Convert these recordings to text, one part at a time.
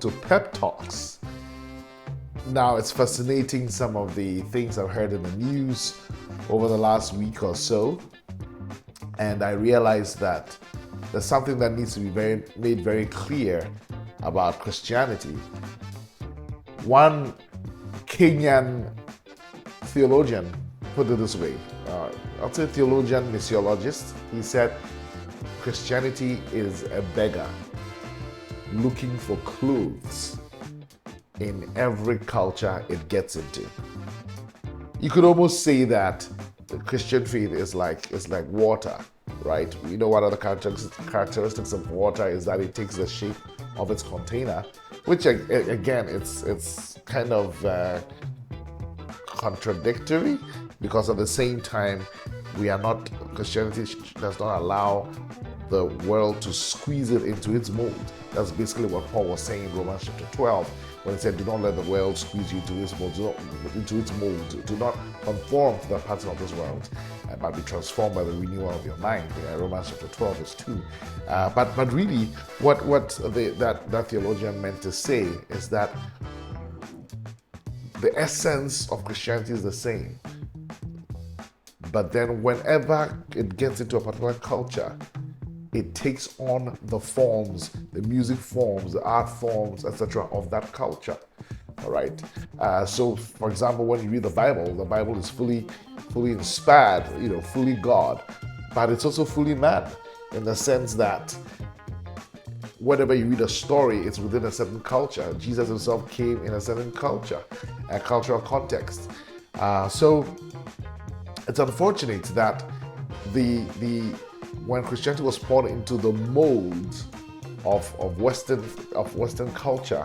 to pep talks. Now, it's fascinating some of the things I've heard in the news over the last week or so, and I realized that there's something that needs to be made very clear about Christianity. One Kenyan theologian put it this way, I'll say theologian, missiologist. He said, Christianity is a beggar looking for clothes in every culture it gets into. You could almost say that the Christian faith is like water, right? You know what other characteristics of water is that it takes the shape of its container, which again, it's kind of contradictory, because at the same time, Christianity does not allow the world to squeeze it into its mold. That's basically what Paul was saying in Romans chapter 12, when he said, do not let the world squeeze you into its mold. Do not conform to the pattern of this world, but be transformed by the renewal of your mind. Romans chapter 12 verse 2. But really, what that theologian meant to say is that the essence of Christianity is the same. But then whenever it gets into a particular culture, it takes on the forms, the music forms, the art forms, etc. of that culture. All right. So, for example, when you read the Bible is fully inspired, fully God, but it's also fully man, in the sense that whenever you read a story, it's within a certain culture. Jesus himself came in a certain culture, a cultural context. So it's unfortunate that when Christianity was poured into the mold of Western culture,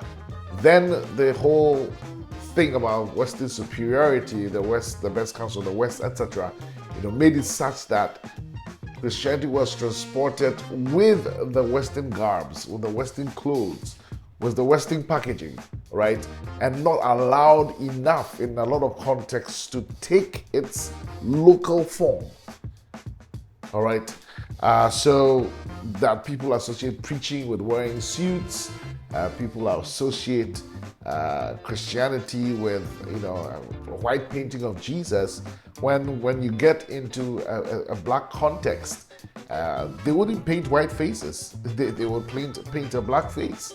then the whole thing about Western superiority, the West, the best counsel of the West, etc., made it such that Christianity was transported with the Western garbs, with the Western clothes, with the Western packaging, right? And not allowed enough in a lot of contexts to take its local form, all right? So that people associate preaching with wearing suits, people associate Christianity with, white painting of Jesus. When you get into a black context, they wouldn't paint white faces. They would paint a black face.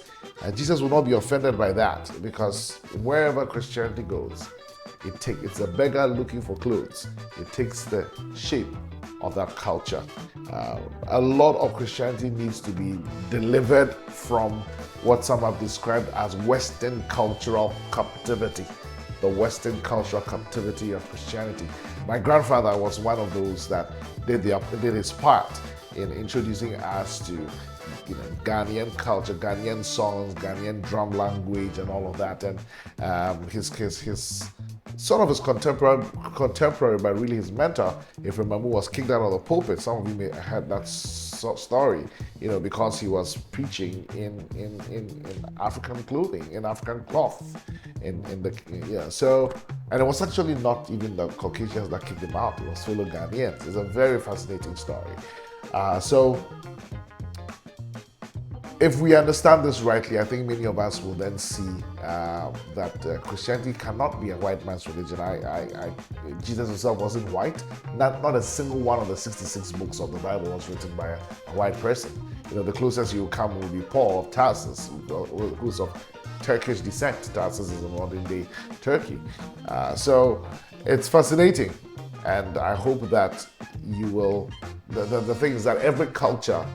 Jesus will not be offended by that, because wherever Christianity goes, it's a beggar looking for clothes. It takes the shape of that culture. A lot of Christianity needs to be delivered from what some have described as Western cultural captivity, the Western cultural captivity of Christianity. My grandfather was one of those that did his part in introducing us to Ghanaian culture, Ghanaian songs, Ghanaian drum language, and all of that. And his sort of his contemporary, but really his mentor, if you remember, was kicked out of the pulpit. Some of you may have heard that story, because he was preaching in African clothing, in African cloth, So, and it was actually not even the Caucasians that kicked him out; it was fellow Ghanaians. It's a very fascinating story. So, if we understand this rightly, I think many of us will then see that Christianity cannot be a white man's religion. Jesus himself wasn't white. Not a single one of the 66 books of the Bible was written by a white person. The closest you come will be Paul of Tarsus, who's of Turkish descent. Tarsus is in modern-day Turkey. So it's fascinating, and I hope that you will. The thing is that every culture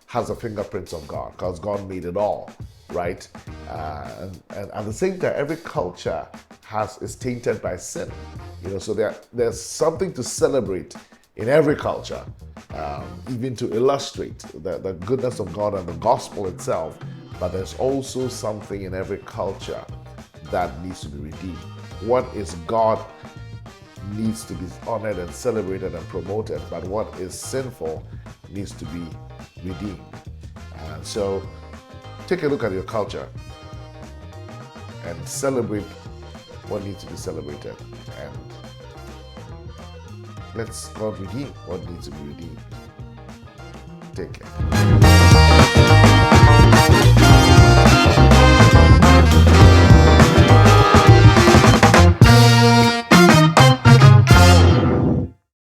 has the fingerprints of God, because God made it all, right? And at the same time, every culture is tainted by sin. So there's something to celebrate in every culture, even to illustrate the goodness of God and the gospel itself. But there's also something in every culture that needs to be redeemed. What is God needs to be honored and celebrated and promoted, but what is sinful needs to be redeemed. And so take a look at your culture and celebrate what needs to be celebrated, and let's God redeem what needs to be redeemed. Take care.